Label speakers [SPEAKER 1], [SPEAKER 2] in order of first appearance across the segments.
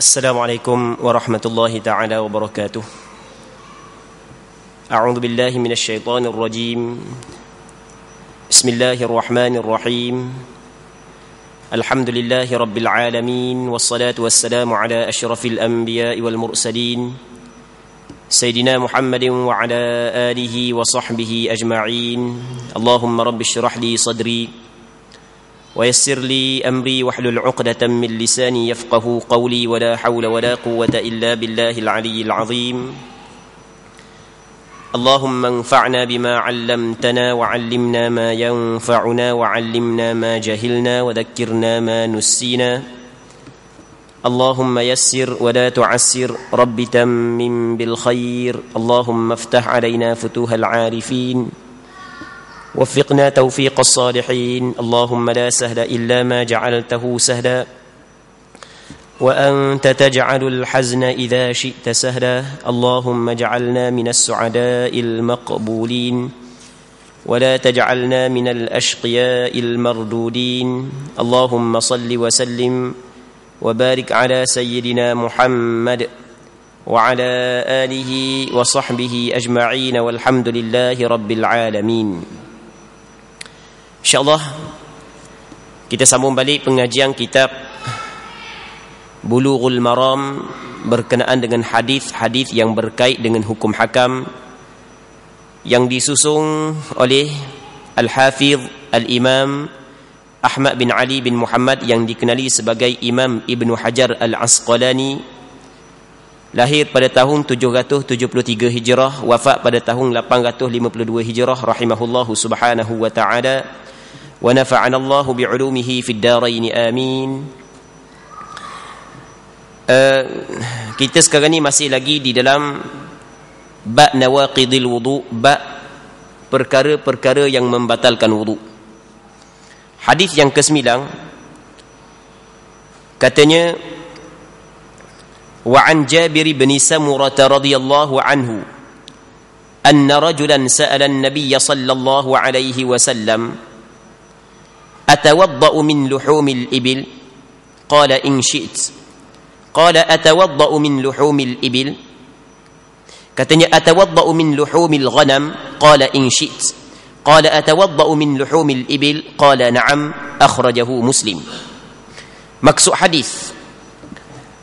[SPEAKER 1] Assalamualaikum warahmatullahi ta'ala wabarakatuh. A'udzu billahi minasy syaithanir rajim. Bismillahirrahmanirrahim. Alhamdulillahi rabbil alamin wassalatu wassalamu ala asyrafil anbiya'i wal mursalin Sayyidina Muhammadin wa ala alihi wa sahbihi ajma'in. Allahumma rabbi shrah li sadri ويسر لي أمري واحلل عقدة من لساني يفقه قولي ولا حول ولا قوة إلا بالله العلي العظيم. اللهم انفعنا بما علمتنا وعلمنا ما ينفعنا وعلمنا ما جهلنا وذكرنا ما نسينا. اللهم يسر ولا تعسر رب تمم بالخير. اللهم افتح علينا فتوح العارفين وفقنا توفيق الصالحين. اللهم لا سهل إلا ما جعلته سهلا وأنت تجعل الحزن إذا شئت سهلا. اللهم اجعلنا من السعداء المقبولين ولا تجعلنا من الأشقياء المردودين. اللهم صل وسلم وبارك على سيدنا محمد وعلى آله وصحبه أجمعين والحمد لله رب العالمين. InsyaAllah kita sambung balik pengajian kitab Bulughul Maram berkenaan dengan hadis-hadis yang berkait dengan hukum hakam yang disusung oleh Al-Hafidh Al-Imam Ahmad bin Ali bin Muhammad yang dikenali sebagai Imam Ibnu Hajar Al-Asqalani, lahir pada tahun 773 Hijrah, wafat pada tahun 852 Hijrah, rahimahullahu subhanahu wa ta'ala. Wa nafa'ana Allahu bi'ulumihi fid darain amin. Kita sekarang ni masih lagi di dalam bab nawaqidil wudu, bab perkara-perkara yang membatalkan wudu. Hadis yang ke-9 katanya, wa an Jabir bin Samurah radhiyallahu anhu anna rajulan sa'ala an-nabiy sallallahu alaihi wasallam أتوضأ من لحوم الإبل قال إن شئت قال أتوضأ من لحوم الإبل katanya أتوضأ من لحوم الغنم قال إن شئت قال أتوضأ من لحوم الإبل قال نعم أخرجه مسلم. Maksud hadis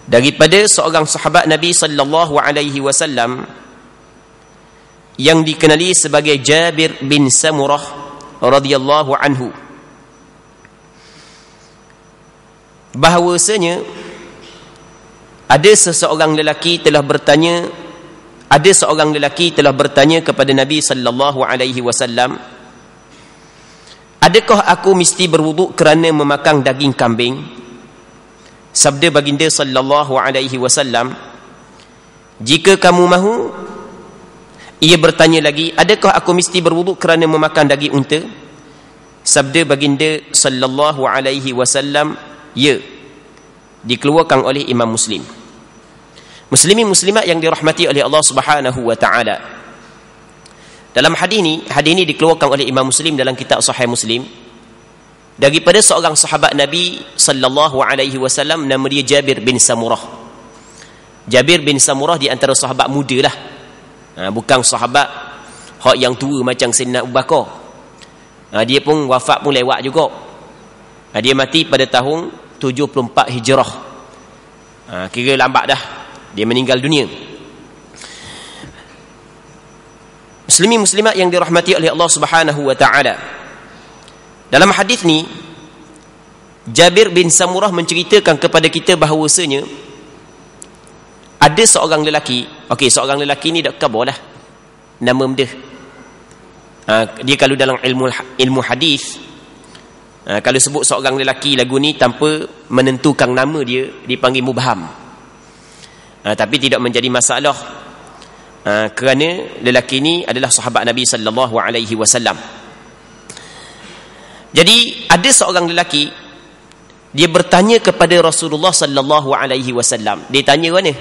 [SPEAKER 1] daripada seorang sahabat Nabi sallallahu alaihi wasallam yang dikenali sebagai Jabir bin Samurah radhiyallahu anhu, bahawasanya ada seorang lelaki telah bertanya kepada Nabi sallallahu alaihi wasallam, adakah aku mesti berwuduk kerana memakan daging kambing? Sabda baginda sallallahu alaihi wasallam, jika kamu mahu. Ia bertanya lagi, adakah aku mesti berwuduk kerana memakan daging unta? Sabda baginda sallallahu alaihi wasallam, ya. Dikeluarkan oleh Imam Muslim. Muslimin muslimat yang dirahmati oleh Allah Subhanahu wa taala. Dalam hadis ini dikeluarkan oleh Imam Muslim dalam kitab Sahih Muslim daripada seorang sahabat Nabi sallallahu alaihi wasallam, nama dia Jabir bin Samurah. Jabir bin Samurah di antara sahabat muda lah. Bukan sahabat hak yang tua macam Sayyidina Abu Bakar. Dia pun wafat pun lewat juga. Dia mati pada tahun 74 Hijrah. Kira lambat dah dia meninggal dunia. Muslimin muslimat yang dirahmati oleh Allah Subhanahu wa taala. Dalam hadis ni Jabir bin Samurah menceritakan kepada kita bahawasanya ada seorang lelaki. Okey, seorang lelaki ni dak khabar lah nama dia. Dia kalau dalam ilmu hadis, kalau sebut seorang lelaki lagu ni tanpa menentukan nama dia, dipanggil mubham. Tapi tidak menjadi masalah, kerana lelaki ni adalah sahabat Nabi sallallahu alaihi wasallam. Jadi ada seorang lelaki, dia bertanya kepada Rasulullah sallallahu alaihi wasallam. Dia tanya mana?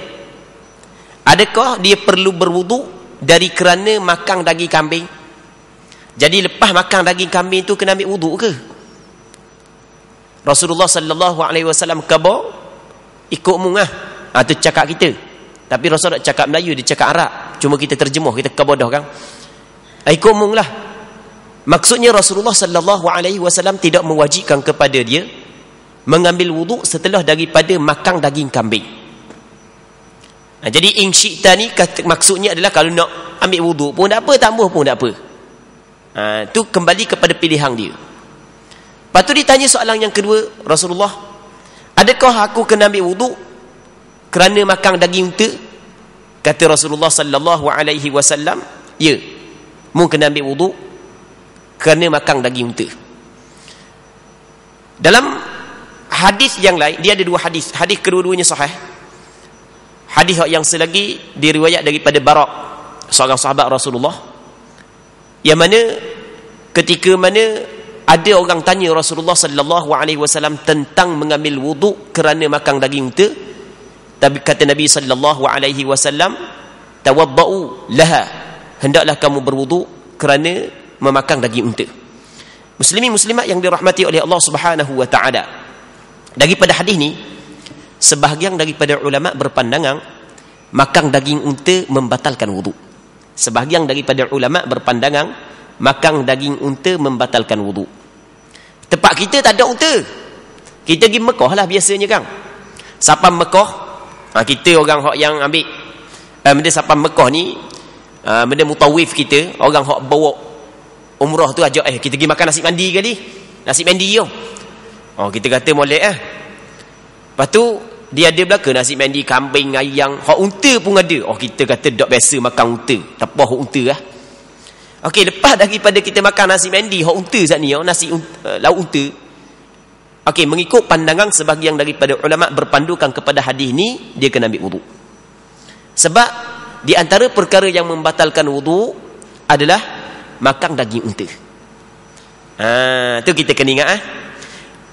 [SPEAKER 1] Adakah dia perlu berwuduk dari kerana makan daging kambing? Jadi lepas makan daging kambing tu kena ambil wuduk ke? Rasulullah sallallahu alaihi wasallam khabar ikut mungah. Itu cakap kita. Tapi Rasul tak cakap Melayu, dia cakap Arab. Cuma kita terjemuh, kita kebodoh kan. Ikut umum lah. Maksudnya Rasulullah sallallahu alaihi wasallam tidak mewajibkan kepada dia mengambil wuduk setelah daripada makan daging kambing. Jadi insyikta ni maksudnya adalah kalau nak ambil wuduk pun tak apa, tambah pun tak apa. Tu kembali kepada pilihan dia. Lepas tu ditanya soalan yang kedua, Rasulullah, adakah aku kena ambil wuduk kerana makan daging unta? Kata Rasulullah sallallahu alaihi wasallam, ya, mu kena ambil wuduk kerana makan daging unta. Dalam hadis yang lain, dia ada dua hadis. Hadis kedua-duanya sahih. Hadis yang selagi diriwayat daripada Bara', seorang sahabat Rasulullah, yang mana ketika mana ada orang tanya Rasulullah sallallahu alaihi wasallam tentang mengambil wuduk kerana makan daging unta, tapi kata Nabi sallallahu alaihi wasallam, tawaddau laha, hendaklah kamu berwuduk kerana memakan daging unta. Muslimin muslimat yang dirahmati oleh Allah Subhanahu wa taala, daripada hadis ni sebahagian daripada ulama berpandangan makan daging unta membatalkan wuduk. Sebahagian daripada ulama berpandangan makan daging unta membatalkan wuduk. Tempat kita tak ada unta. Kita pergi Mekah lah biasanya kan. Sapam Mekah, kita orang hak yang ambil benda sapam Mekah ni, benda mutawif kita, orang hak bawa umrah tu ajak, kita pergi makan nasi mandi kali. Nasi mandi yo. Kita kata molek Lepas tu dia ada belaka nasi mandi kambing, ayam, hak unta pun ada. Kita kata tak biasa makan unta, tapah hak unta lah. Lepas daripada kita makan nasi mandi hak unta sat ni, nasi lauk unta. Mengikut pandangan sebahagian daripada ulama berpandukan kepada hadis ni, dia kena ambil wuduk. Sebab di antara perkara yang membatalkan wuduk adalah makan daging unta. Tu kita kena ingat.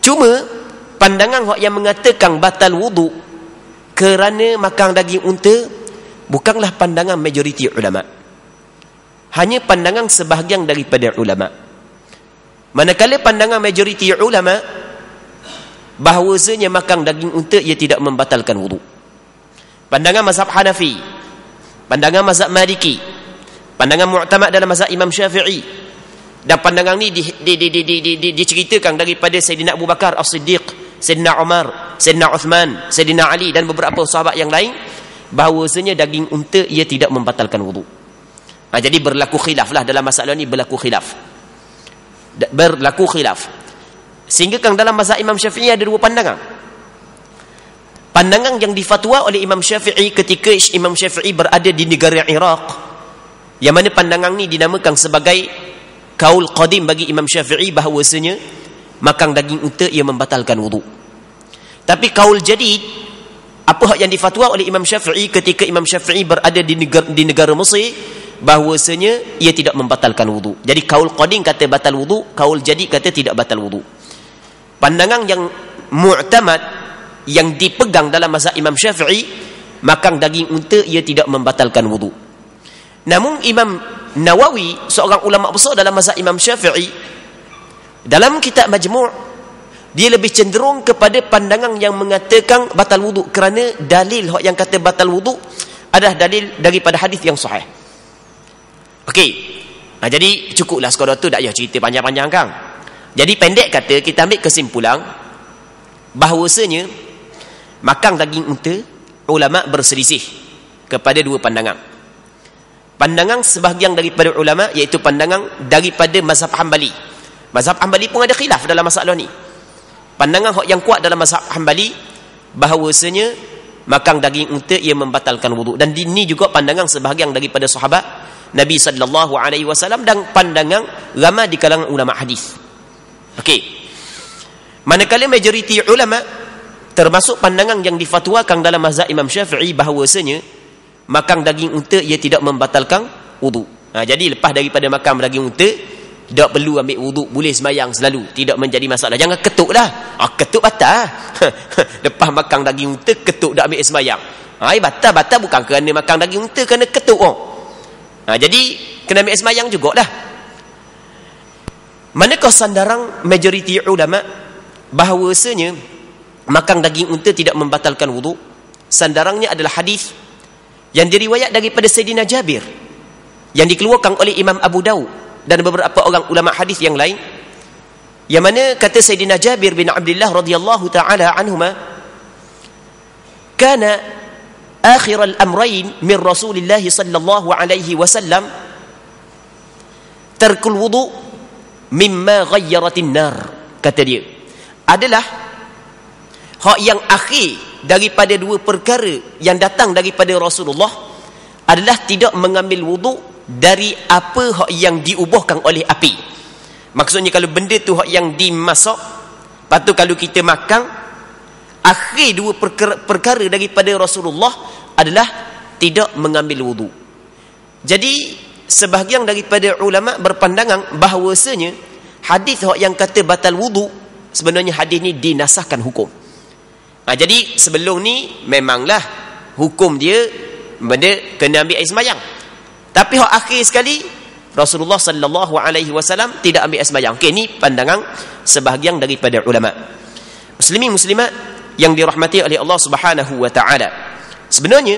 [SPEAKER 1] Cuma pandangan yang mengatakan batal wuduk kerana makan daging unta bukanlah pandangan majoriti ulama. Hanya pandangan sebahagian daripada ulama. Manakala pandangan majoriti ulama bahawasanya makan daging unta ia tidak membatalkan wuduk. Pandangan mazhab Hanafi, pandangan mazhab Maliki, pandangan mu'tamad dalam mazhab Imam Syafi'i, dan pandangan ni diceritakan daripada Sayyidina Abu Bakar As-Siddiq, Sayyidina Umar, Sayyidina Uthman, Sayyidina Ali dan beberapa sahabat yang lain, bahawasanya daging unta ia tidak membatalkan wuduk. Jadi berlaku khilaf lah dalam masalah ni, berlaku khilaf. Sehingga kan dalam mazhab Imam Syafi'i ada dua pandangan. Pandangan yang difatwa oleh Imam Syafi'i ketika Imam Syafi'i berada di negara Iraq, yang mana pandangan ni dinamakan sebagai kaul qadim bagi Imam Syafi'i, bahawasanya makan daging unta ia membatalkan wuduk. Tapi kaul jadid, apa yang difatwa oleh Imam Syafi'i ketika Imam Syafi'i berada di negara Mesir, bahawasanya ia tidak membatalkan wuduk. Jadi kaul qadim kata batal wuduk, kaul jadid kata tidak batal wuduk. Pandangan yang mu'tamad yang dipegang dalam mazhab Imam Syafi'i, makan daging unta ia tidak membatalkan wuduk. Namun Imam Nawawi, seorang ulama besar dalam mazhab Imam Syafi'i, dalam kitab Majmu', dia lebih cenderung kepada pandangan yang mengatakan batal wuduk, kerana dalil yang kata batal wuduk adalah dalil daripada hadis yang sahih. Jadi cukuplah sekadar tu, tak payah cerita panjang-panjang kan. Jadi pendek kata, kita ambil kesimpulan bahawasanya makan daging unta, ulama berselisih kepada dua pandangan. Pandangan sebahagian daripada ulama iaitu pandangan daripada mazhab Hanbali. Mazhab Hanbali pun ada khilaf dalam masalah ni. Pandangan yang kuat dalam mazhab Hanbali bahawasanya makan daging unta ia membatalkan wuduk, dan ini juga pandangan sebahagian daripada sahabat Nabi sallallahu alaihi wasallam dan pandangan ramai di kalangan ulama hadis. Manakala majoriti ulama, termasuk pandangan yang difatwakan dalam mazhab Imam Syafi'i, bahawasanya makan daging unta ia tidak membatalkan wuduk. Jadi lepas daripada makan daging unta, tak perlu ambil wuduk, boleh semayang selalu, tidak menjadi masalah. Jangan ketuk dah. Ketuk batal. Lepas makan daging unta ketuk tak ambil semayang. Batal bukan kerana makan daging unta, kerana ketuk. Jadi kena ambil semayang jugalah. Manakah sandaran majoriti ulama bahawasanya makan daging unta tidak membatalkan wuduk? sandarangnya adalah hadis yang diriwayat daripada Sayyidina Jabir yang dikeluarkan oleh Imam Abu Daud dan beberapa orang ulama hadis yang lain, yang mana kata Sayyidina Jabir bin Abdullah radhiyallahu taala anhuma, kana akhir al-amrayn min Rasulillah sallallahu alaihi wasallam tarkul wudu mimma ghayyaratin nar. Kata dia, adalah hak yang akhir daripada dua perkara yang datang daripada Rasulullah adalah tidak mengambil wudu dari apa hak yang diubahkan oleh api. Maksudnya kalau benda tu hak yang dimasak, lepas tu kalau kita makan, akhir dua perkara daripada Rasulullah adalah tidak mengambil wudu. Jadi sebahagian daripada ulama berpandangan bahawasanya hadis hak yang kata batal wudu, sebenarnya hadis ni dinasahkan hukum. Jadi sebelum ni memanglah hukum dia benda kena ambil air sembahyang. Tapi hak akhir sekali Rasulullah sallallahu alaihi wasallam tidak ambil air sembahyang. Okey, ni pandangan sebahagian daripada ulama. Muslimin muslimat yang dirahmati oleh Allah Subhanahu wa taala. Sebenarnya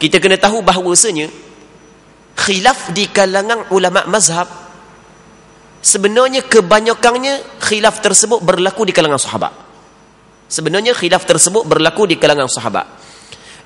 [SPEAKER 1] kita kena tahu bahawasanya khilaf di kalangan ulama mazhab, sebenarnya kebanyakannya khilaf tersebut berlaku di kalangan sahabat. Sebenarnya khilaf tersebut berlaku di kalangan sahabat,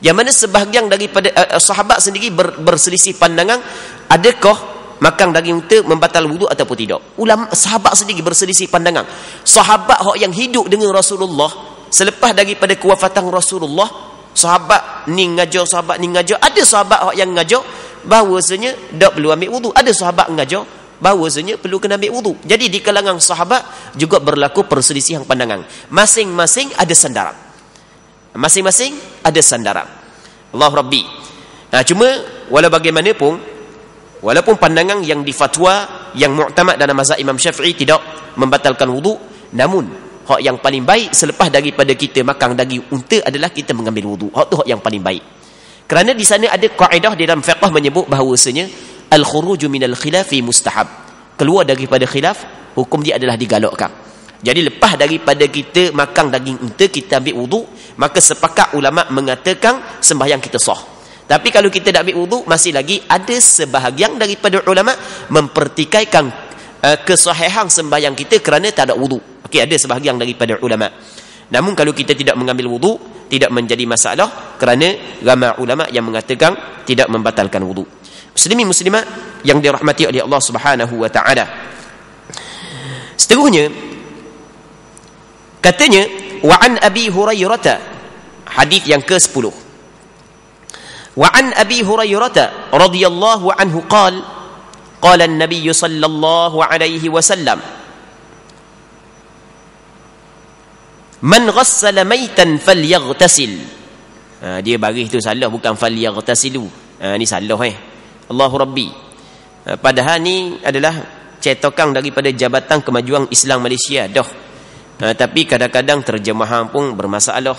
[SPEAKER 1] yang mana sebahagian daripada sahabat sendiri berselisih pandangan, adakah makan daging unta membatal wudu ataupun tidak. Ulama sahabat sendiri berselisih pandangan. Sahabat yang hidup dengan Rasulullah selepas daripada kewafatan Rasulullah, sahabat ni ngajar, sahabat ni ngajar. Ada sahabat yang ngajar bahawasanya tak perlu ambil wudu, ada sahabat ngajar bahawasanya perlu kena ambil wudu. Jadi di kalangan sahabat juga berlaku perselisihan pandangan. Masing-masing ada sandaran. Masing-masing ada sandaran. Allah Rabbi. Cuma walau bagaimanapun, walaupun pandangan yang difatwa yang mu'tamad dalam mazhab Imam Syafi'i tidak membatalkan wudu, namun hak yang paling baik selepas daripada kita makan daging unta adalah kita mengambil wudu. Hak tu hak yang paling baik. Kerana di sana ada kaedah di dalam fiqh menyebut bahawasanya al-khuruju minal khilafi mustahab. Keluar daripada khilaf, hukum dia adalah digalakkan. Jadi lepas daripada kita makan daging unta, kita ambil wudu, maka sepakat ulama mengatakan sembahyang kita sah. Tapi kalau kita tak ambil wudu, masih lagi ada sebahagian daripada ulama mempertikaikan kesahihan sembahyang kita kerana tak ada wudu. Okey, ada sebahagian daripada ulama. Namun kalau kita tidak mengambil wudu, tidak menjadi masalah kerana ramai ulama yang mengatakan tidak membatalkan wudu. Muslimin muslimat yang dirahmati oleh Allah Subhanahu wa taala. Seterusnya katanya, wa an Abi Hurairah, hadis yang ke-10. Wa an Abi Hurairah radhiyallahu anhu qala qala an-nabiy sallallahu alaihi wasallam, man ghassala maitan falyaghtasil. Dia baris tu salah, bukan falyaghhtasilu. Ni salah Allahu Rabbi. Padahal ni adalah cetakan daripada Jabatan Kemajuan Islam Malaysia dah. Tapi kadang-kadang terjemahan pun bermasalah.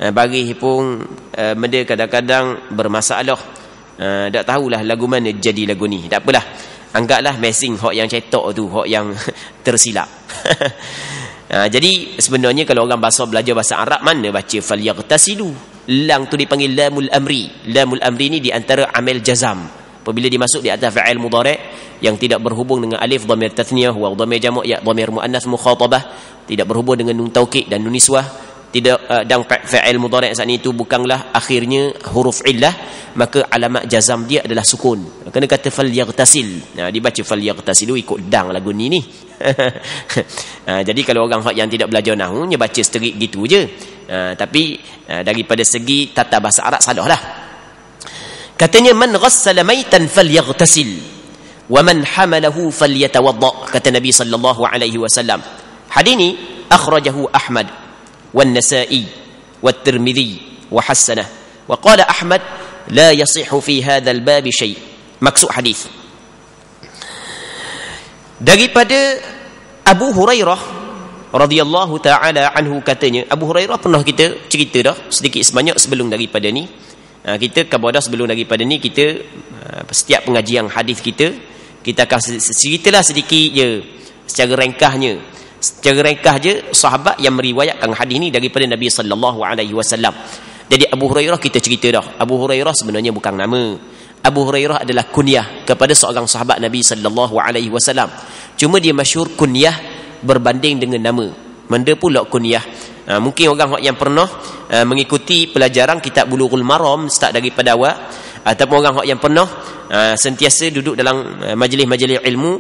[SPEAKER 1] Baris pun benda kadang-kadang bermasalah. Tak tahulah lagu mana jadi lagu ni. Tak apalah. Anggaplah messing hak yang cetak tu, hak yang tersilap. Jadi sebenarnya kalau orang belajar bahasa Arab, mana baca falyaghhtasilu. Lam tu dipanggil lamul amri. Lamul amri ni di antara amil jazam. Apabila dimasuk di atas fa'il mudhari' yang tidak berhubung dengan alif dhamir tathniyah wa dhamir jamak ya dhamir muannas mukhatabah, tidak berhubung dengan nun taukid dan nun niswah, tidak dan fa'il mudhari' saat itu bukanlah akhirnya huruf illah, maka alamat jazam dia adalah sukun. Kena kata falyaghtasil. Dibaca falyaghhtasilu ikut dang lagu ni. Jadi kalau orang yang tidak belajar nahwu, dia baca seterik gitu je. Tapi daripada segi tata bahasa Arab salah lah. Katanya, man ghassala maitan falyaghtasil wa man hamalahu falyatawadda. Kata Nabi sallallahu alaihi wasallam. Hadis ini akhrajahu Ahmad wan Nasa'i wat Tirmidzi wa hasanah. Wa qala Ahmad la yasihhu fi hadzal bab syai'. Maksud hadis daripada Abu Hurairah radhiyallahu taala anhu, katanya Abu Hurairah pernah kita cerita dah sedikit sebanyak sebelum daripada ni. Kita kepada sebelum daripada ni, kita setiap pengajian hadis kita akan ceritalah sedikit je secara ringkasnya. Secara ringkas je sahabat yang meriwayatkan hadis ni daripada Nabi sallallahu alaihi wasallam. Jadi Abu Hurairah kita cerita dah. Abu Hurairah sebenarnya bukan nama. Abu Hurairah adalah kunyah kepada seorang sahabat Nabi sallallahu alaihi wasallam. Cuma dia masyhur kunyah berbanding dengan nama. Benda pula kunyah. Mungkin orang yang pernah mengikuti pelajaran kitab Bulughul Maram start daripada awal, ataupun orang yang pernah sentiasa duduk dalam majlis-majlis ilmu,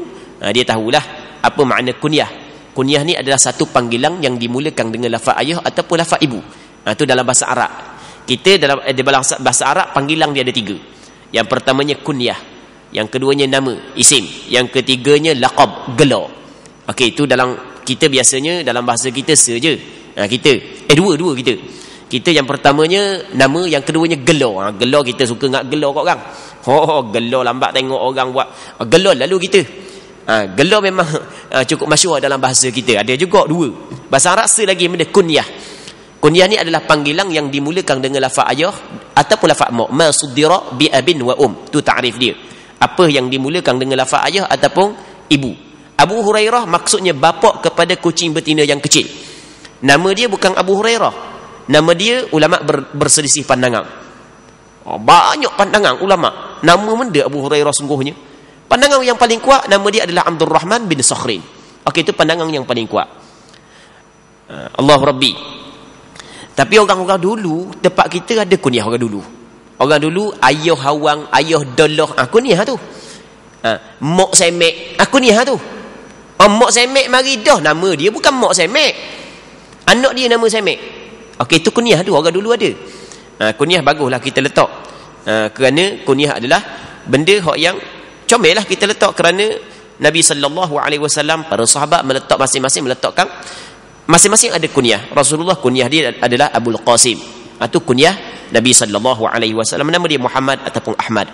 [SPEAKER 1] dia tahulah apa makna kunyah. Kunyah ni adalah satu panggilan yang dimulakan dengan lafaz ayah ataupun lafaz ibu. Itu dalam bahasa Arab. Kita dalam bahasa Arab panggilan dia ada 3. Yang pertamanya kunyah, yang keduanya nama, isim, yang ketiganya laqab, gelar. Okey, itu dalam kita biasanya dalam bahasa kita saja. Dua kita. Kita yang pertamanya nama, yang keduanya gelar. Gelar kita suka ngak gelar kat orang. Gelar lambat tengok orang buat. Gelar lalu kita. Gelar memang cukup masyhur dalam bahasa kita. Ada juga 2. Bahasa Arab lagi benda kunyah. Kunyah ni adalah panggilan yang dimulakan dengan lafaz ayah ataupun lafaz mak. Ma suddira bi abin wa tu ta'rif dia. Apa yang dimulakan dengan lafaz ayah ataupun ibu. Abu Hurairah maksudnya bapa kepada kucing betina yang kecil. Nama dia bukan Abu Hurairah. Nama dia ulama berselisih pandangan. Banyak pandangan ulama. Nama benda Abu Hurairah sungguhnya. Pandangan yang paling kuat nama dia adalah Abdul Rahman bin Sakhrin. Okey, itu pandangan yang paling kuat. Allah Rabbi. Tapi orang-orang dulu, tempat kita ada kunyah orang dulu. Orang dulu, ayah hawang, ayah doloh, kunyah tu. Mok semek, kunyah tu. Mok semek mari dah, nama dia bukan mok semek. Anak dia nama semek. Okey, itu kunyah tu, orang dulu ada. Kunyah baguslah kita letak. Kerana kunyah adalah benda yang comel lah kita letak. Kerana Nabi SAW, para sahabat meletak masing-masing meletakkan. Masing-masing ada kunyah. Rasulullah kunyah dia adalah Abul Qasim. Itu kunyah Nabi SAW. Nama dia Muhammad ataupun Ahmad.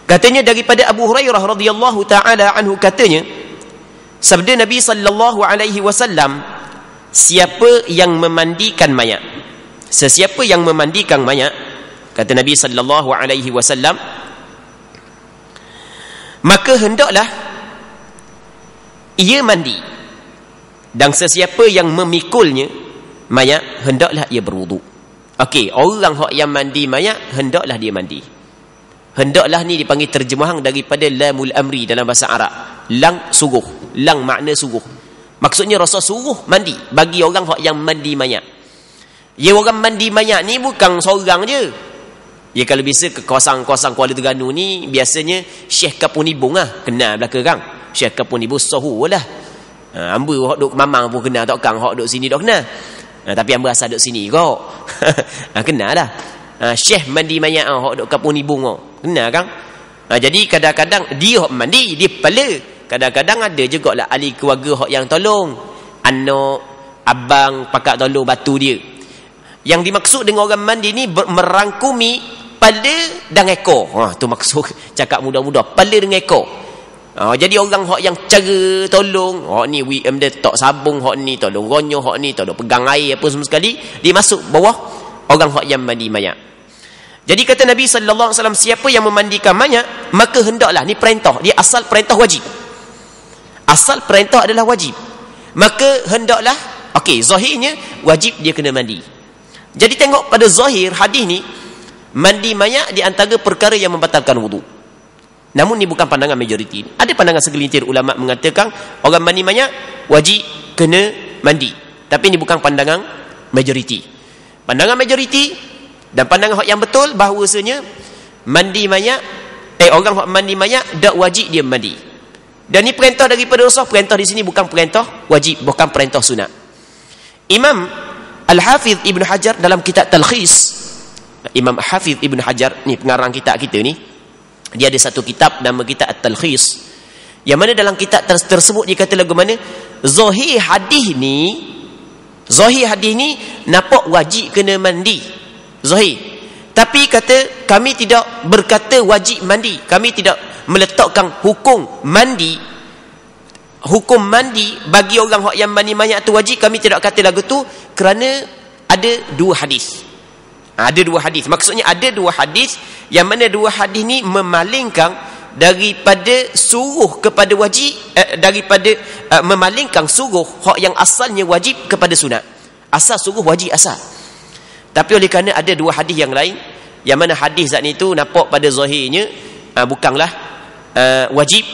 [SPEAKER 1] Katanya daripada Abu Hurairah radhiyallahu taala anhu, katanya sabda Nabi SAW, siapa yang memandikan mayat, sesiapa yang memandikan mayat, kata Nabi SAW, maka hendaklah ia mandi. Dan sesiapa yang memikulnya mayat, hendaklah ia berwuduk. Okey, orang yang mandi mayat, hendaklah dia mandi. Hendaklah ni dipanggil terjemahan daripada lamul amri dalam bahasa Arab. Lang suruh. Lang makna suruh. Maksudnya Rasul suruh mandi bagi orang yang mandi mayat. Ya, orang mandi mayat ni bukan seorang je. Ya, kalau biasa ke kawasan-kawasan Kuala Terengganu ni, biasanya Syekh Kapunibung kenal belakang. Syekh Kapunibung sahu lah. Hamba hok duk mamang pun kenal, takkan hok duk sini dak kenal. Tapi hamba asal duk sini kok. Kenal dah. Syekh mandi mayat hok duk Kapunibung kenal kan? Jadi kadang-kadang dia hok mandi, dia kepala. Kadang-kadang ada juga lah ahli keluarga hok yang tolong. Anak, abang pakak tolong batu dia. Yang dimaksud dengan orang mandi ni merangkumi kepala dan ekor. Tu maksud cakap mudah-mudah, kepala dengan ekor. Jadi orang hak yang cara tolong, hak ni WM dia tak sabung, hak ni tolong gonyoh, hak ni tolong pegang air apa semua sekali, dia masuk bawah orang hak yang mandi mayat. Jadi kata Nabi sallallahu alaihi wasallam, siapa yang memandikan mayat, maka hendaklah, ni perintah, dia asal perintah wajib. Asal perintah adalah wajib. Maka hendaklah, okey, zahirnya wajib dia kena mandi. Jadi tengok pada zahir hadis ni, mandi mayat di antara perkara yang membatalkan wuduk. Namun ni bukan pandangan majoriti. Ada pandangan segelintir ulama mengatakan orang mandi mayat wajib kena mandi. Tapi ni bukan pandangan majoriti. Pandangan majoriti dan pandangan yang betul bahawasanya mandi mayat, orang mandi mayat tak wajib dia mandi. Dan ni perintah daripada Rasul. Perintah di sini bukan perintah wajib, bukan perintah sunat. Imam Al-Hafiz Ibn Hajar dalam kitab Talkhis, Imam Hafiz Ibn Hajar ni pengarang kitab kita ni, dia ada satu kitab nama kitab At-Talkhis, yang mana dalam kitab tersebut dia kata lagu mana zahir hadis ni nampak wajib kena mandi zahir, tapi kata kami tidak berkata wajib mandi, kami tidak meletakkan hukum mandi bagi orang yang mandi mayat tu wajib, kami tidak kata lagu tu, kerana ada dua hadis. Ada dua hadis. Maksudnya ada dua hadis yang mana dua hadis ni memalingkan daripada suruh kepada wajib, daripada memalingkan suruh hak yang asalnya wajib kepada sunat. Asal suruh wajib asal. Tapi oleh kerana ada dua hadis yang lain, yang mana hadis zat ni tu nampak pada zahirnya bukanlah wajib,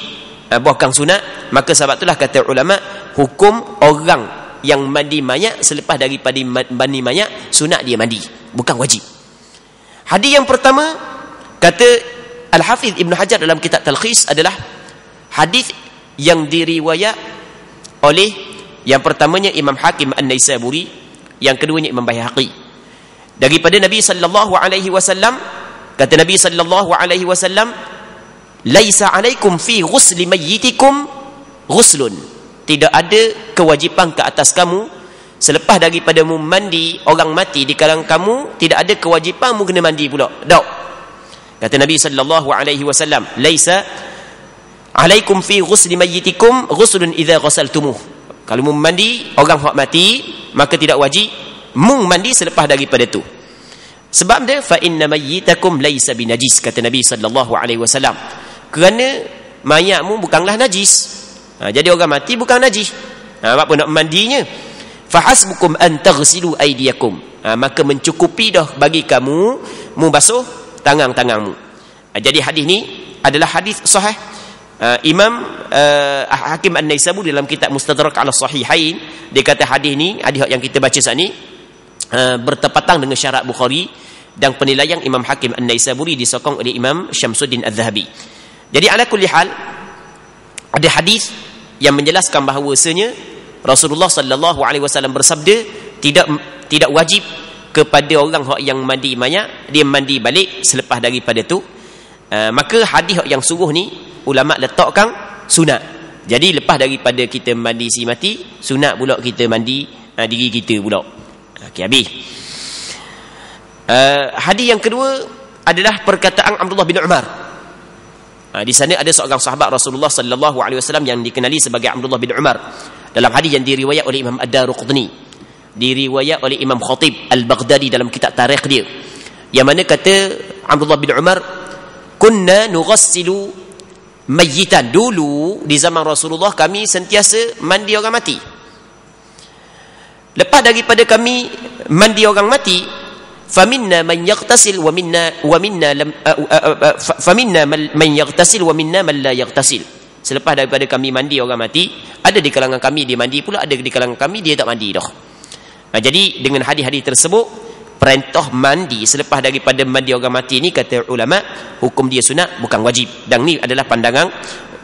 [SPEAKER 1] bukan sunat, maka sebab itulah kata ulama, hukum orang yang mandi mayat selepas daripada mandi mayat, sunat dia mandi, bukan wajib. Hadis yang pertama kata Al-Hafiz Ibn Hajar dalam kitab Talkhis adalah hadis yang diriwayat oleh yang pertamanya Imam Hakim An-Naisaburi, yang keduanya Imam Baihaqi, daripada Nabi sallallahu alaihi wasallam. Kata Nabi sallallahu alaihi wasallam, laisa alaikum fi ghusli mayyitikum ghuslun, tidak ada kewajipan ke atas kamu selepas daripada mandi orang mati di kalangan kamu, tidak ada kewajipan mu kena mandi pula. Tak. Kata Nabi sallallahu alaihi wasallam, laisa alaikum fi ghusli mayyitikum ghuslun idza ghasaltumuh. Kalau mu mandi orang hak mati, maka tidak wajib mu mandi selepas daripada tu. Sebab dia fa inna mayyitakum laisa binajis, kata Nabi sallallahu alaihi wasallam, kerana mayatmu bukanlah najis. Jadi orang mati bukan najis. Apa nak mandinya? Fahasbukum an taghsilu aydiyakum, maka mencukupi dah bagi kamu membasuh tangan-tanganmu. Jadi hadis ni adalah hadis sahih. Imam Hakim An-Naisaburi dalam kitab Mustadrak ala Sahihain, dia kata hadis ni, hadis yang kita baca saat ni bertepatan dengan syarat Bukhari, dan penilaian Imam Hakim An-Naisaburi disokong oleh Imam Syamsuddin Az-Zahabi. Jadi ala kulli hal, ada hadis yang menjelaskan bahawasanya Rasulullah sallallahu alaihi wasallam bersabda, tidak wajib kepada orang yang mandi mayat dia mandi balik selepas daripada tu. Maka hadis yang sungguh ni ulama letakkan sunat. Jadi lepas daripada kita mandi si mati, sunat pula kita mandi diri kita pula. Okey, habis. Hadis yang kedua adalah perkataan Abdullah bin Umar. Di sana ada seorang sahabat Rasulullah sallallahu alaihi wasallam yang dikenali sebagai Abdullah bin Umar. Dalam hadis yang diriwayat oleh Imam Ad-Daruqutni, diriwayat oleh Imam Khatib Al-Baghdadi dalam kitab tarikh dia, yang mana kata Abdullah bin Umar, kunna nughassilu mayyitan, dulu di zaman Rasulullah kami sentiasa mandi orang mati. Lepas daripada kami mandi orang mati, faminna man yaghtasil wa minna man yaghtasil wa minna man la yaghtasil. Selepas daripada kami mandi orang mati, ada di kalangan kami dia mandi pula, ada di kalangan kami dia tak mandi dah. Jadi dengan hadis-hadis tersebut, perintah mandi selepas daripada mandi orang mati ni, kata ulama, hukum dia sunat, bukan wajib. Dan ni adalah pandangan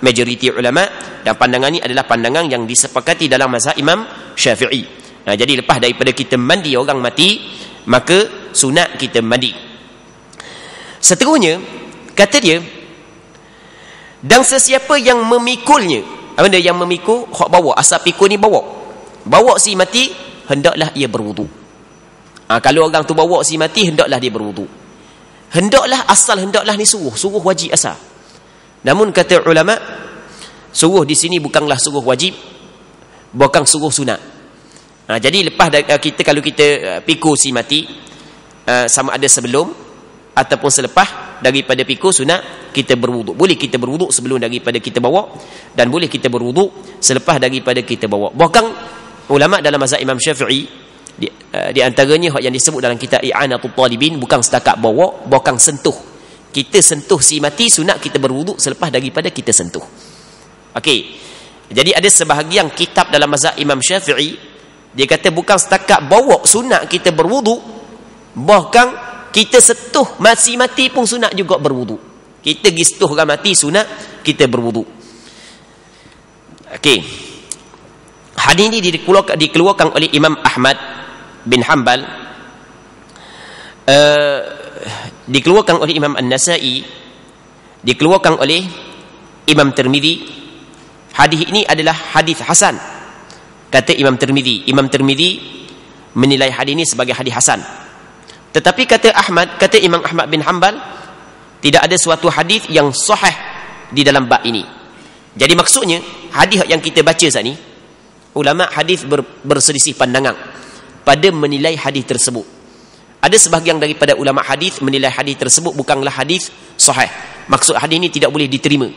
[SPEAKER 1] majoriti ulama, dan pandangan ni adalah pandangan yang disepakati dalam mazhab Imam Syafi'i. Jadi lepas daripada kita mandi orang mati, maka sunat kita mandi. Seterusnya kata dia, dan sesiapa yang memikulnya, apa dia yang memikul, hak bawa, asal pikul ni bawa si mati, hendaklah ia berwudu. Kalau orang tu bawa si mati, hendaklah dia berwudu. Hendaklah ni suruh wajib asal. Namun kata ulama, suruh di sini bukanlah suruh wajib, bukan suruh sunat. Jadi lepas kita, kalau kita pikul si mati, sama ada sebelum ataupun selepas daripada pikul sunat, kita berwuduk. Boleh kita berwuduk sebelum daripada kita bawa, dan boleh kita berwuduk selepas daripada kita bawa. Bahkan ulama dalam mazhab Imam Syafi'i, di antaranya yang disebut dalam kitab I'anatul Talibin, bukan setakat bawa, bukan sentuh. Kita sentuh si mati, sunat kita berwuduk selepas daripada kita sentuh. Okey. Jadi ada sebahagian kitab dalam mazhab Imam Syafi'i, dia kata bukan setakat bawa sunat kita berwuduk, bahkan kita sentuh si mati pun sunat juga berwuduk. Kita pergi sentuh orang mati, sunat kita berwuduk. Okey. Hadis ini dikeluarkan oleh Imam Ahmad bin Hanbal, dikeluarkan oleh Imam An-Nasai, dikeluarkan oleh Imam Tirmizi. Hadis ini adalah hadis hasan, kata Imam Tirmizi. Imam Tirmizi menilai hadis ini sebagai hadis hasan. Tetapi kata Imam Ahmad bin Hanbal, tidak ada suatu hadis yang sahih di dalam bab ini. Jadi maksudnya hadis yang kita baca saat ni, ulama hadis berselisih pandangan pada menilai hadis tersebut. Ada sebahagian daripada ulama hadis menilai hadis tersebut bukanlah hadis sahih. Maksud hadis ini tidak boleh diterima.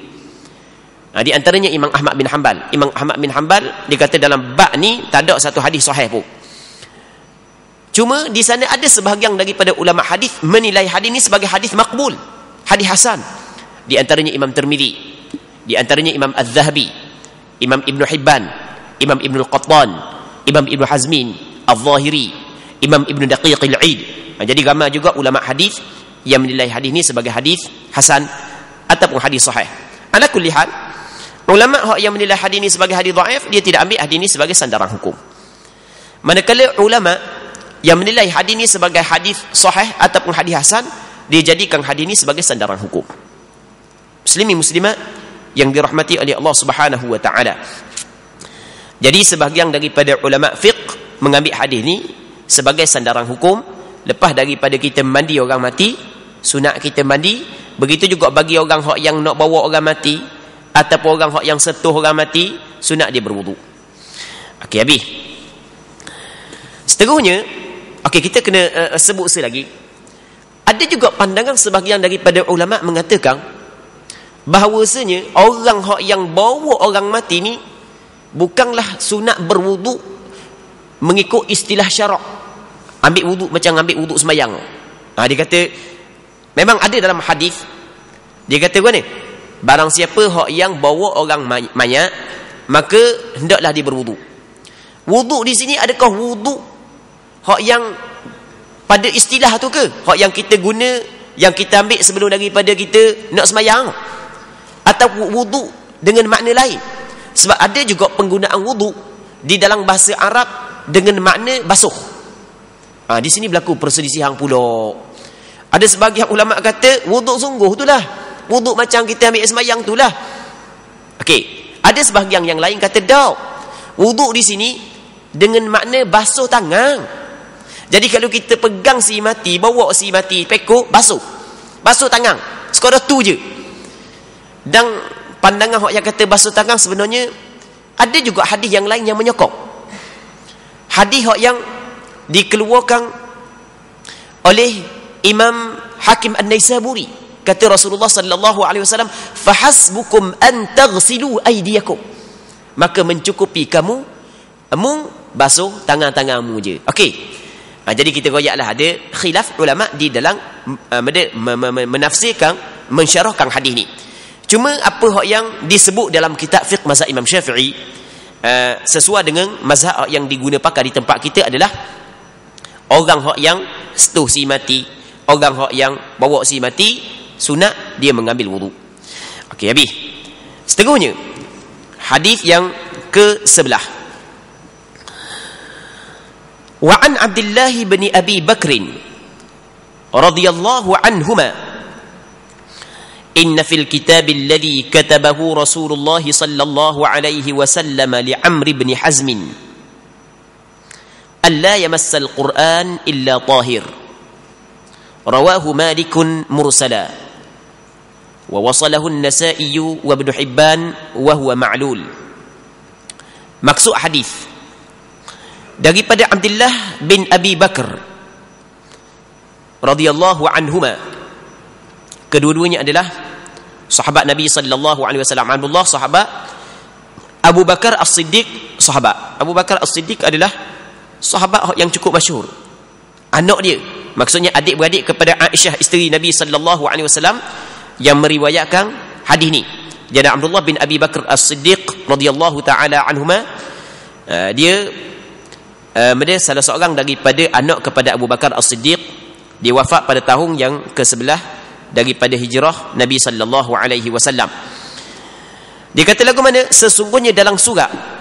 [SPEAKER 1] Di antaranya Imam Ahmad bin Hanbal. Imam Ahmad bin Hanbal dia kata dalam bab ni tak ada satu hadis sahih pun. Cuma di sana ada sebahagian daripada ulama hadis menilai hadis ini sebagai hadis makbul, hadis hasan. Di antaranya Imam Tirmizi, di antaranya Imam Az-Zahabi, Imam Ibn Hibban, Imam Ibn Al-Qattan, Imam Ibn Hazmin Al-Zahiri, Imam Ibn Daqiq Al-Aid. Jadi ramai juga ulama hadis yang menilai hadis ini sebagai hadis hasan ataupun hadis sahih. Ala kulli hal, ulama yang menilai hadis ini sebagai hadis dhaif, dia tidak ambil hadis ini sebagai sandaran hukum. Manakala ulama yang menilai hadis ini sebagai hadis sahih ataupun hadis hasan, dia jadikan hadis ini sebagai sandaran hukum. Muslimin muslimat yang dirahmati oleh Allah Subhanahu wa taala. Jadi sebahagian daripada ulama fiqh mengambil hadis ini sebagai sandaran hukum. Lepas daripada kita mandi orang mati, sunat kita mandi. Begitu juga bagi orang yang nak bawa orang mati ataupun orang yang sentuh orang mati, sunat dia berwudu. Okey, habis. Seterusnya, okey, kita kena sebut selagi. Ada juga pandangan sebahagian daripada ulama mengatakan bahawasanya orang yang bawa orang mati ni bukanlah sunat berwudu mengikut istilah syarak. Ambil wuduk macam ambil wuduk sembahyang. Dia kata memang ada dalam hadis. Dia kata apa ni? Barang siapa yang bawa orang mayat, maka hendaklah dia berwuduk. Wuduk di sini adakah wuduk yang pada istilah tu ke? Yang kita guna, yang kita ambil sebelum daripada kita nak sembahyang, atau wuduk dengan makna lain? Sebab ada juga penggunaan wuduk di dalam bahasa Arab dengan makna basuh. Di sini berlaku perselisihan pula. Ada sebahagian ulama kata wuduk sungguh itulah, wuduk macam kita ambil sembahyang itulah. Okey, ada sebahagian yang lain kata tak, wuduk di sini dengan makna basuh tangan. Jadi kalau kita pegang si mati, bawa si mati pekok, basuh tangan, sekadar tu je. Dan pandangan yang kata basuh tangan, sebenarnya ada juga hadis yang lain yang menyokong. Hadis yang dikeluarkan oleh Imam Hakim An-Naisaburi, kata Rasulullah sallallahu alaihi wasallam, fahasbukum an taghsilu aydiyakum, maka mencukupi kamu basuh tangan-tanganmu je. Okey, jadi kita royaklah ada khilaf ulama di dalam menafsirkan, mensyarahkan hadis ni. Cuma apa yang disebut dalam kitab fiqh mazhab Imam Syafi'i sesuai dengan mazhab yang diguna pakai di tempat kita adalah orang yang setuh si mati, orang yang bawa si mati, sunat dia mengambil wudu. Okey, habis. Seterusnya, hadis yang ke-11. Wa an Abdullah bin Abi Bakr radhiyallahu anhuma, inna fil kitab alladhi katabahu Rasulullah sallallahu alaihi wasallam li Amr bin Hazm ألا يمس القرآن إلا طاهر رواه مالك مرسلا ووصله النسائي وابن حبان وهو معلول. Maksud hadis daripada Abdullah bin Abi Bakr radhiyallahu anhuma, kedua-duanya adalah sahabat Nabi sallallahu alaihi wasallam. Abdullah sahabat, Abu Bakar As-Siddiq sahabat. Abu Bakar As-Siddiq adalah sahabat yang cukup masyhur. Anak dia, maksudnya adik-beradik kepada Aisyah isteri Nabi sallallahu alaihi wasallam, yang meriwayatkan hadis ni. Jadi Abdullah bin Abi Bakr As-Siddiq radhiyallahu taala anhuma, dia salah seorang daripada anak kepada Abu Bakar As-Siddiq. Dia wafat pada tahun yang ke-11 daripada hijrah Nabi sallallahu alaihi wasallam. Dia kata lagu mana? Sesungguhnya dalam surah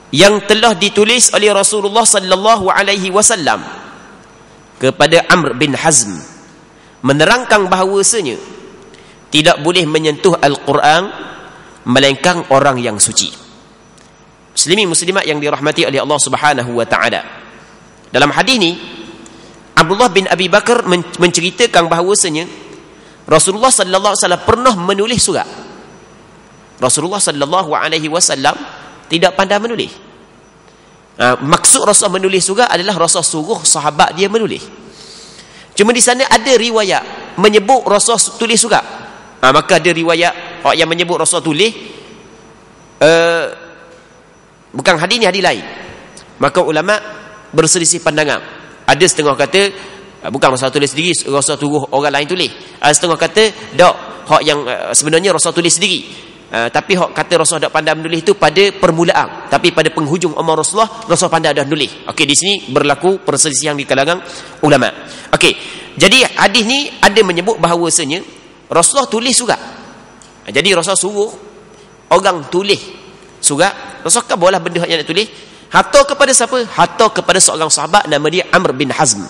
[SPEAKER 1] yang telah ditulis oleh Rasulullah sallallahu alaihi wasallam kepada Amr bin Hazm, menerangkan bahawasanya tidak boleh menyentuh Al-Quran melainkan orang yang suci. Muslimin muslimat yang dirahmati oleh Allah Subhanahu wa taala. Dalam hadis ni Abdullah bin Abi Bakar menceritakan bahawasanya Rasulullah sallallahu alaihi wasallam pernah menulis surat. Rasulullah sallallahu alaihi wasallam tidak pandai menulis. Maksud Rasul menulis surat adalah Rasul suruh sahabat dia menulis. Cuma di sana ada riwayat menyebut Rasul tulis surat. Maka ada riwayat yang menyebut Rasul tulis, bukan hadis ni, hadis lain. Maka ulama berselisih pandangan. Ada setengah kata bukan Rasulullah tulis sendiri, Rasulullah suruh orang lain tulis. Setengah kata tak, hak yang sebenarnya Rasulullah tulis sendiri. Tapi hak kata Rasulullah tak pandai menulis itu pada permulaan, tapi pada penghujung umur Rasulullah pandai dah nulis. Okey, di sini berlaku perselisihan di kalangan ulama. Okey, jadi hadis ni ada menyebut bahawasanya Rasulullah tulis surat. Jadi Rasulullah suruh orang tulis surat. Rasulullah kan boleh benda yang nak tulis. Hatta kepada siapa? Hatta kepada seorang sahabat nama dia Amr bin Hazm.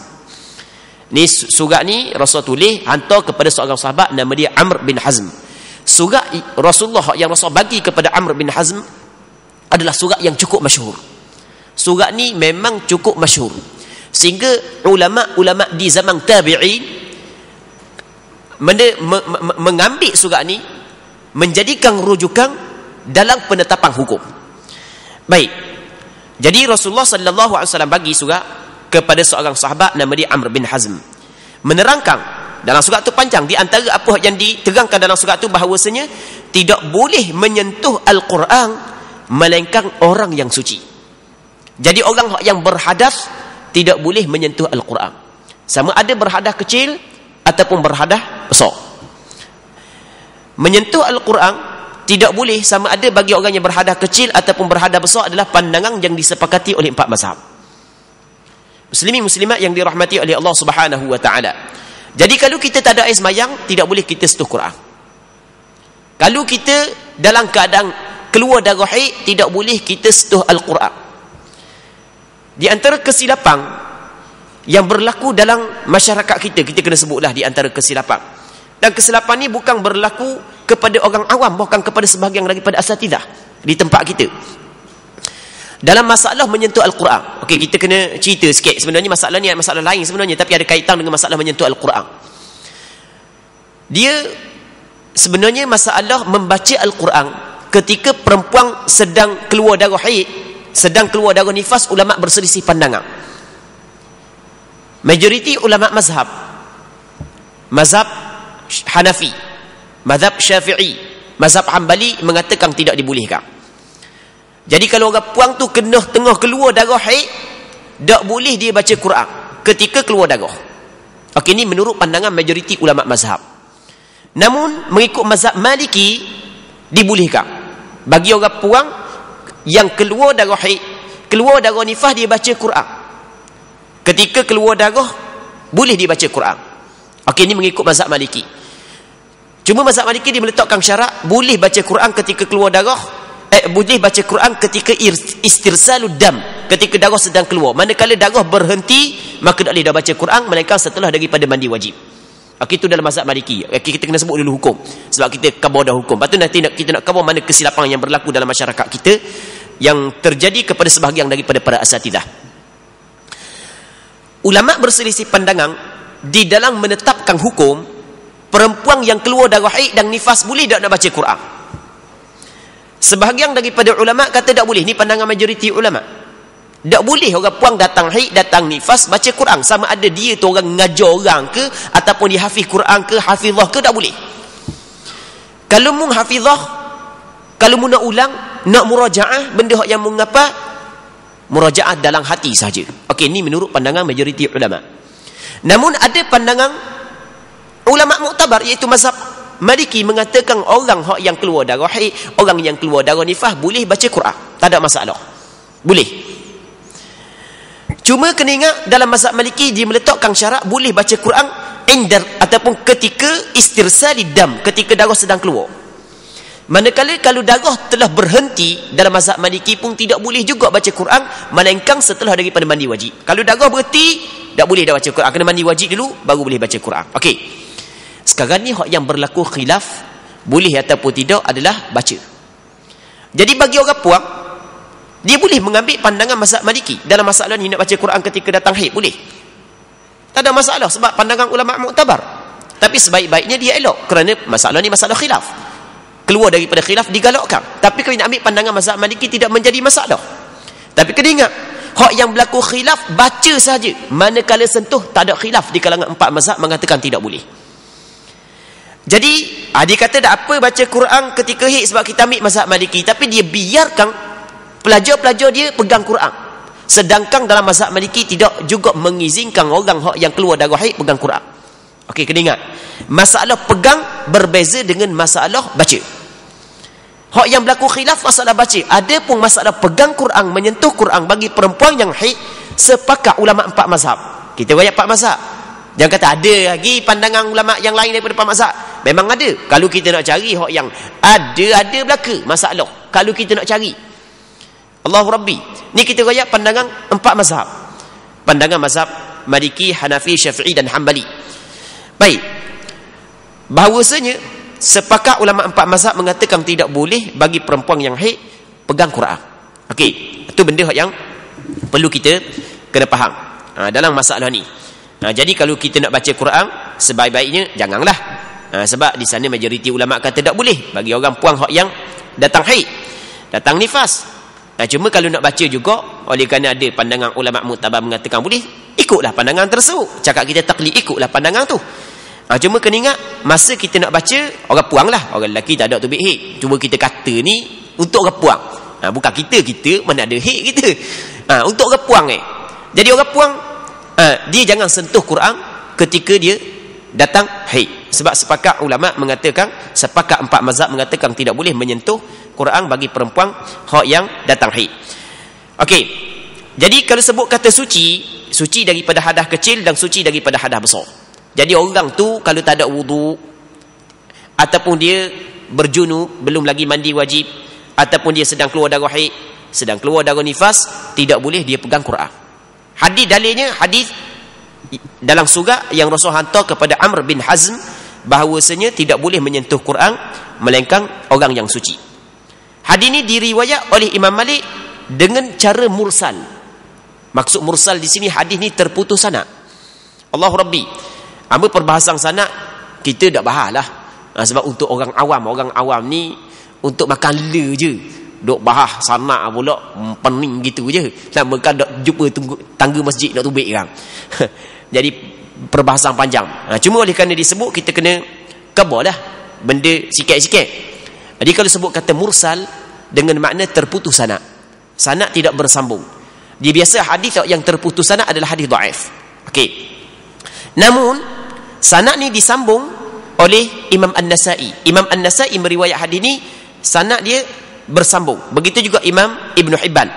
[SPEAKER 1] Ni surat ni Rasulullah tulis hantar kepada seorang sahabat nama dia Amr bin Hazm. Surat Rasulullah yang Rasulullah bagi kepada Amr bin Hazm adalah surat yang cukup masyhur. Surat ni memang cukup masyhur, sehingga ulama-ulama di zaman tabi'in mengambil surat ni menjadikan rujukan dalam penetapan hukum. Baik. Jadi Rasulullah sallallahu alaihi wasallam bagi surat kepada seorang sahabat nama dia Amr bin Hazm, menerangkan dalam surat tu panjang. Di antara apa yang diterangkan dalam surat tu bahawasanya tidak boleh menyentuh Al-Quran melainkan orang yang suci. Jadi orang yang berhadas tidak boleh menyentuh Al-Quran, sama ada berhadas kecil ataupun berhadas besar. Menyentuh Al-Quran tidak boleh, sama ada bagi orang yang berhadas kecil ataupun berhadas besar, adalah pandangan yang disepakati oleh 4 mazhab. Muslimin muslimat yang dirahmati oleh Allah Subhanahu wa taala. Jadi kalau kita tak ada air semayang, tidak boleh kita sentuh Quran. Kalau kita dalam keadaan keluar darah haid, tidak boleh kita sentuh Al-Quran. Di antara kesilapan yang berlaku dalam masyarakat kita kena sebutlah di antara kesilapan. Dan kesilapan ni bukan berlaku kepada orang awam, bukan kepada sebahagian daripada asatidah di tempat kita. Dalam masalah menyentuh Al-Quran. Okey, kita kena cerita sikit. Sebenarnya masalah ni masalah lain sebenarnya, tapi ada kaitan dengan masalah menyentuh Al-Quran. Dia sebenarnya masalah membaca Al-Quran ketika perempuan sedang keluar darah haid, sedang keluar darah nifas. Ulama berselisih pandangan. Majoriti ulama mazhab Hanafi, mazhab Syafi'i, mazhab Hanbali mengatakan tidak dibolehkan. Jadi kalau orang puang tu kena tengah keluar darah haid, tak boleh dia baca Quran ketika keluar darah. Okey, ini menurut pandangan majoriti ulama mazhab. Namun mengikut mazhab Maliki dibolehkan bagi orang puang yang keluar darah haid, keluar darah nifas, dia baca Quran. Ketika keluar darah boleh dia baca Quran. Okey, ini mengikut mazhab Maliki. Cuma mazhab Maliki dia meletakkan syarat boleh baca Quran ketika keluar darah, boleh baca Quran ketika istirsalud dam, ketika darah sedang keluar. Manakala darah berhenti, maka tak boleh dah baca Quran melainkan setelah daripada mandi wajib. Okey, itu dalam mazhab Maliki. Kita kena sebut dulu hukum, sebab kita khabar dah hukum. Lepas tu nanti kita nak khabar mana kesilapan yang berlaku dalam masyarakat kita yang terjadi kepada sebahagian daripada para asatidah. Ulama berselisih pandangan di dalam menetapkan hukum perempuan yang keluar darah haid dan nifas boleh tak nak baca Quran. Sebahagian daripada ulama kata tak boleh. Ni pandangan majoriti ulama. Tak boleh orang puang datang haid, datang nifas baca Quran, sama ada dia tu orang ngajar orang ke ataupun dia hafiz Quran ke, hafizah ke, tak boleh. Kalau mung hafizah, kalau mu nak ulang, nak murajaah, benda yang mengapa murajaah dalam hati saja. Okey, ni menurut pandangan majoriti ulama. Namun ada pandangan ulama muktabar, iaitu mazhab Maliki, mengatakan orang yang keluar darah haid, orang yang keluar darah nifas boleh baca Quran, tak ada masalah, boleh. Cuma kena ingat dalam mazhab Maliki dia meletakkan syarat boleh baca Quran indar ataupun ketika istirsalid dam, ketika darah sedang keluar. Manakala kalau darah telah berhenti, dalam mazhab Maliki pun tidak boleh juga baca Quran melainkan setelah daripada mandi wajib. Kalau darah berhenti, tak boleh dah baca Quran, kena mandi wajib dulu baru boleh baca Quran. Okey, sekarang ni yang berlaku khilaf boleh ataupun tidak adalah baca. Jadi bagi orang puang, dia boleh mengambil pandangan mazhab Maliki dalam masalah ni, nak baca Quran ketika datang haid boleh, tak ada masalah sebab pandangan ulama muktabar. Tapi sebaik-baiknya dia elok, kerana masalah ni masalah khilaf, keluar daripada khilaf digalakkan. Tapi kalau nak ambil pandangan mazhab Maliki tidak menjadi masalah. Tapi kena ingat, hak yang berlaku khilaf baca saja, manakala sentuh tak ada khilaf di kalangan 4 mazhab mengatakan tidak boleh. Jadi dia kata tak apa baca Quran ketika haid sebab kita ambil mazhab Maliki, tapi dia biarkan pelajar-pelajar dia pegang Quran. Sedangkan dalam mazhab Maliki tidak juga mengizinkan orang yang keluar darah haid pegang Quran. Okey, kena ingat. Masalah pegang berbeza dengan masalah baca. Hak yang berlaku khilaf masalah baca. Ada pun masalah pegang Quran, menyentuh Quran bagi perempuan yang haid, sepakat ulama 4 mazhab. Kita rakyat 4 mazhab. Jangan kata ada lagi pandangan ulama yang lain daripada 4 mazhab. Memang ada. Kalau kita nak cari hak yang ada belaka masalah. Kalau kita nak cari. Allahu Rabbi. Ni kita rakyat pandangan 4 mazhab. Pandangan mazhab Maliki, Hanafi, Syafi'i dan Hanbali. Baik. Bahawasanya sepakat ulama 4 mazhab mengatakan tidak boleh bagi perempuan yang haid pegang Quran. Okey, itu benda yang perlu kita kena faham dalam masalah ni. Jadi kalau kita nak baca Quran, sebaik-baiknya janganlah. Sebab di sana majoriti ulama kata tak boleh bagi orang puan yang datang haid, datang nifas. Cuma kalau nak baca juga, oleh kerana ada pandangan ulama muktabar mengatakan boleh, ikutlah pandangan tersebut. Cakap kita taklid, ikutlah pandangan tu. Cuma kena ingat, masa kita nak baca, orang puang lah. Orang lelaki tak ada tubik haid. Cuma kita kata ni untuk orang puang. Bukan kita mana ada haid kita. Untuk orang puang Jadi orang puang, dia jangan sentuh Quran ketika dia datang haid. Sebab sepakat ulama mengatakan, sepakat 4 mazhab mengatakan tidak boleh menyentuh Quran bagi perempuan yang datang haid. Okey. Jadi kalau sebut kata suci daripada hadas kecil dan suci daripada hadas besar. Jadi orang tu kalau tak ada wudu ataupun dia berjunub, belum lagi mandi wajib, ataupun dia sedang keluar darah haid, sedang keluar darah nifas, tidak boleh dia pegang Quran. Hadis dalilnya hadis dalam surah yang Rasul hantar kepada Amr bin Hazm bahawasanya tidak boleh menyentuh Quran melainkan orang yang suci. Hadis ini diriwayat oleh Imam Malik dengan cara mursal. Maksud mursal di sini hadis ni terputus sanad. Allahu Rabbi. Apa perbahasan sanad kita tak bahas lah. Sebab untuk orang awam ni untuk makan le je. Duk bahas sanad pula pening gitu je. Lama kan dok jumpa tangga masjid nak tubik kan. Jadi perbahasan panjang. Cuma oleh kerana disebut kita kena kabarlah benda sikit-sikit. Jadi kalau sebut kata mursal dengan makna terputus sanad. Sanad tidak bersambung. Dia biasa hadis yang terputus sanad adalah hadis dhaif. Okey. Namun sanad ni disambung oleh Imam An-Nasa'i. Imam An-Nasa'i meriwayat hadis ni sanad dia bersambung. Begitu juga Imam Ibn Hibban.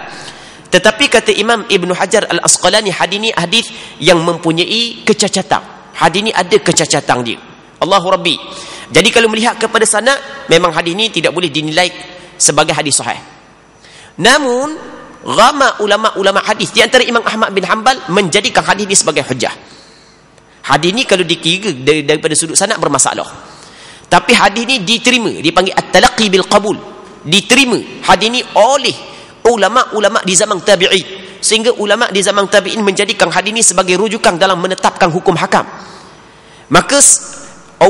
[SPEAKER 1] Tetapi kata Imam Ibn Hajar Al-Asqalani, hadis ni hadis yang mempunyai kecacatan. Hadis ni ada kecacatan dia. Allahu Rabbi. Jadi kalau melihat kepada sanad, memang hadis ni tidak boleh dinilai sebagai hadis sahih. Namun ramai ulama-ulama hadis di antara Imam Ahmad bin Hanbal menjadikan hadis ini sebagai hujjah. Hadis ni kalau dikira daripada sudut sanad bermasalah. Tapi hadis ni diterima, dipanggil at-talaqqi bil qabul. Diterima hadis ni oleh ulama-ulama di zaman tabi'in. Sehingga ulama di zaman tabi'in menjadikan hadis ni sebagai rujukan dalam menetapkan hukum hakam. Maka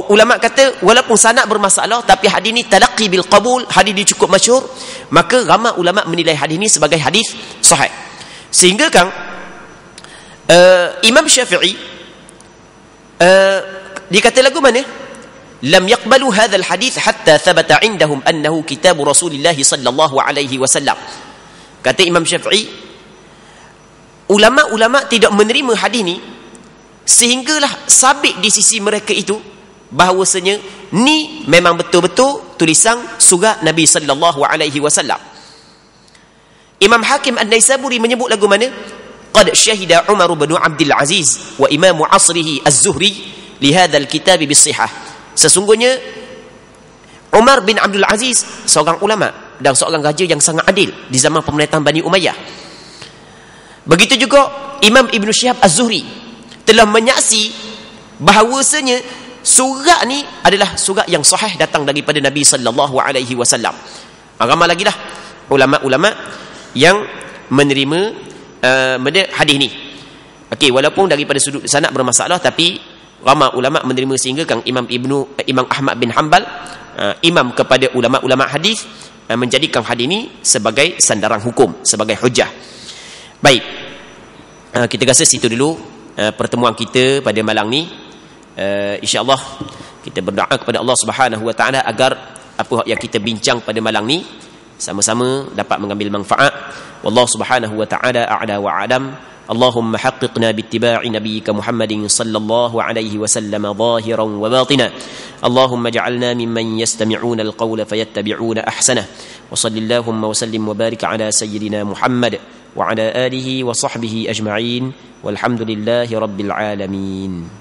[SPEAKER 1] ulama kata walaupun sanad bermasalah tapi hadis ni talaqqi bil qabul, hadis ni cukup masyhur, maka ramai ulama menilai hadis ni sebagai hadis sahih. Sehingga kan Imam Syafi'i dia kata lagu mana? Lam yaqbalu hadzal hadis hatta thabata indahum annahu kitab Rasulillah sallallahu alaihi wasallam. Kata Imam Syafi'i, ulama-ulama tidak menerima hadis ni sehinggalah sabit di sisi mereka itu bahawasanya ni memang betul-betul tulisan surah Nabi sallallahu alaihi wasallam. Imam Hakim An-Naisaburi menyebut lagu mana? Qad syahida Umar bin Abdul Aziz wa imam asrihi Az-Zuhri li hadzal kitab bis-sihah. Sesungguhnya Umar bin Abdul Aziz seorang ulama dan seorang raja yang sangat adil di zaman pemerintahan Bani Umayyah. Begitu juga Imam Ibn Syihab Az-Zuhri telah menyaksi bahawasanya surah ni adalah surah yang sahih datang daripada Nabi sallallahu alaihi wasallam. Ramai lagi lah ulama-ulama yang menerima hadis ni. Okey, walaupun daripada sudut sanad bermasalah tapi ramai ulama menerima sehingga kan Imam Ahmad bin Hanbal imam kepada ulama-ulama hadis menjadikan hadis ni sebagai sandaran hukum, sebagai hujjah. Baik. Kita rasa situ dulu pertemuan kita pada malam ni. InsyaAllah kita berdoa kepada Allah Subhanahu Wa Taala agar apa yang kita bincang pada malam ni sama-sama dapat mengambil manfaat. Wallahu subhanahu wa ta'ala a'la wa a'lam. اللهم حققنا باتباع نبيك محمد صلى الله عليه وسلم ظاهرا وباطنا. اللهم اجعلنا ممن يستمعون القول فيتبعون أحسنه. وصل اللهم وسلم وبارك على سيدنا محمد وعلى آله وصحبه أجمعين والحمد لله رب العالمين.